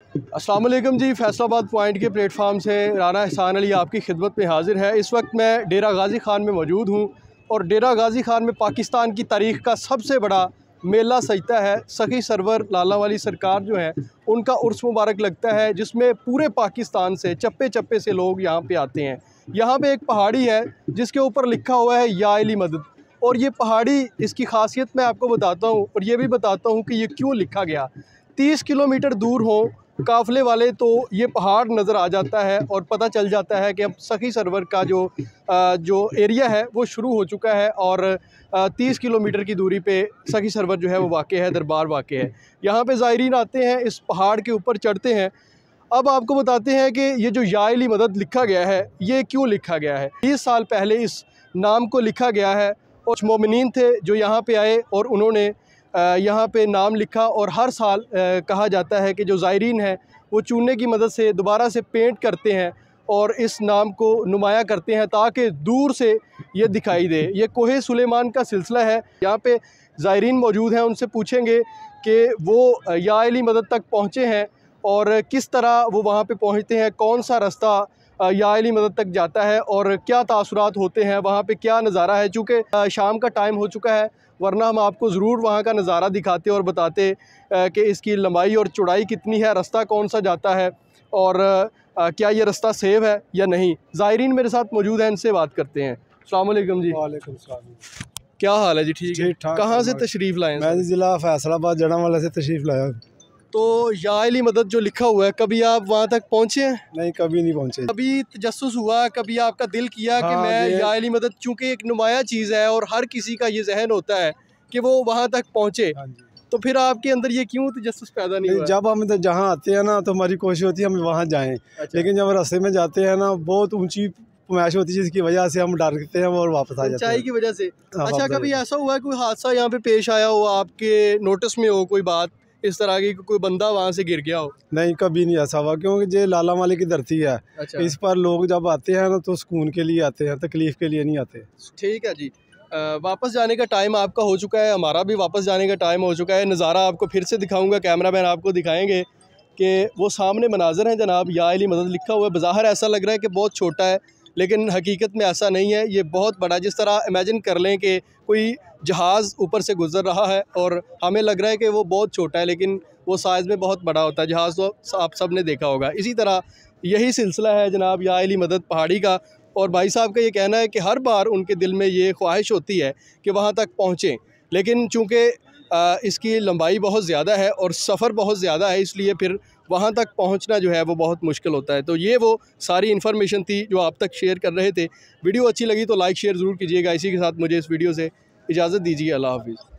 अस्सलाम वालेकुम जी। फैसलाबाद पॉइंट के प्लेटफार्म से राना एहसान अली आपकी खिदमत में हाजिर है। इस वक्त मैं डेरा गाज़ी ख़ान में मौजूद हूँ और डेरा गाज़ी ख़ान में पाकिस्तान की तारीख़ का सबसे बड़ा मेला सजता है। सखी सरवर लाला वाली सरकार जो है उनका उर्स मुबारक लगता है, जिसमें पूरे पाकिस्तान से चप्पे चप्पे से लोग यहाँ पे आते हैं। यहाँ पे एक पहाड़ी है जिसके ऊपर लिखा हुआ है या अली मदद, और ये पहाड़ी, इसकी खासियत मैं आपको बताता हूँ और ये भी बताता हूँ कि ये क्यों लिखा गया। 30 किलोमीटर दूर हो काफ़िले वाले तो ये पहाड़ नज़र आ जाता है और पता चल जाता है कि अब सखी सरवर का जो एरिया है वो शुरू हो चुका है और 30 किलोमीटर की दूरी पे सखी सरवर जो है वो वाक़ है, दरबार वाक़ है। यहाँ पे ज़ायरीन आते हैं, इस पहाड़ के ऊपर चढ़ते हैं। अब आपको बताते हैं कि ये जो या अली मदद लिखा गया है ये क्यों लिखा गया है। 20 साल पहले इस नाम को लिखा गया है और कुछ मोमिनीन थे जो यहाँ पे आए और उन्होंने यहाँ पे नाम लिखा, और हर साल कहा जाता है कि जो ज़ायरीन हैं वो चूने की मदद से दोबारा से पेंट करते हैं और इस नाम को नुमाया करते हैं ताकि दूर से ये दिखाई दे। ये कोहे सुलेमान का सिलसिला है। यहाँ पे ज़ायरीन मौजूद हैं, उनसे पूछेंगे कि वो या अली मदद तक पहुँचे हैं और किस तरह वो वहाँ पे पहुँचते हैं, कौन सा रास्ता या अली मदद तक जाता है और क्या तासुरात होते हैं, वहाँ पे क्या नज़ारा है। चूँकि शाम का टाइम हो चुका है, वरना हम आपको ज़रूर वहाँ का नज़ारा दिखाते और बताते कि इसकी लंबाई और चौड़ाई कितनी है, रास्ता कौन सा जाता है और क्या ये रास्ता सेव है या नहीं। ज़ायरीन मेरे साथ मौजूद हैं, इनसे बात करते हैं। अस्सलाम वालेकुम जी। वालेकुम सलाम। क्या हाल है जी? ठीक है। कहाँ से तशरीफ़ लाए? मैं ज़िला फैसलाबाद जड़ांवाला से तशरीफ़ लाया। तो या अली मदद जो लिखा हुआ है, कभी आप वहाँ तक पहुँचे हैं? नहीं, कभी नहीं पहुँचे। कभी तजस्सुस हुआ, कभी आपका दिल किया कि मैं या अली मदद, चूँकि एक नुमाया चीज़ है और हर किसी का ये जहन होता है कि वो वहाँ तक पहुँचे, तो फिर आपके अंदर ये क्यों तजस्सुस पैदा नहीं हुआ? जब हम जहाँ आते हैं ना तो हमारी कोशिश होती है हम वहाँ जाएँ। अच्छा। लेकिन जब रास्ते में जाते हैं ना बहुत ऊंची पैमाइश होती है जिसकी वजह से हम डरते हैं और वापस आ जाते हैं। ऊंचाई की वजह से। अच्छा, कभी ऐसा हुआ है कोई हादसा यहाँ पे पेश आया हो, आपके नोटिस में हो कोई बात इस तरह की, कोई बंदा वहाँ से गिर गया हो? नहीं, कभी नहीं ऐसा हुआ, क्योंकि ये लाला वाले की धरती है। अच्छा। इस पर लोग जब आते हैं ना तो सुकून के लिए आते हैं, तकलीफ़ के लिए नहीं आते। ठीक है जी। वापस जाने का टाइम आपका हो चुका है, हमारा भी वापस जाने का टाइम हो चुका है। नज़ारा आपको फिर से दिखाऊंगा, कैमरामैन आपको दिखाएंगे कि वो सामने मनाज़र हैं जनाब। या अली मदद लिखा हुआ है। बाज़ाहिर ऐसा लग रहा है कि बहुत छोटा है, लेकिन हकीकत में ऐसा नहीं है, ये बहुत बड़ा। जिस तरह इमेजिन कर लें कि कोई जहाज़ ऊपर से गुज़र रहा है और हमें लग रहा है कि वो बहुत छोटा है, लेकिन वो साइज़ में बहुत बड़ा होता है। जहाज़ तो आप सब ने देखा होगा। इसी तरह यही सिलसिला है जनाब या अली मदद पहाड़ी का, और भाई साहब का ये कहना है कि हर बार उनके दिल में ये ख्वाहिश होती है कि वहाँ तक पहुँचें, लेकिन चूँकि इसकी लंबाई बहुत ज़्यादा है और सफ़र बहुत ज़्यादा है, इसलिए फिर वहाँ तक पहुँचना जो है वो बहुत मुश्किल होता है। तो ये वो सारी इन्फॉर्मेशन थी जो आप तक शेयर कर रहे थे। वीडियो अच्छी लगी तो लाइक शेयर ज़रूर कीजिएगा। इसी के साथ मुझे इस वीडियो से इजाज़त दीजिए। अल्लाह हाफ़िज़।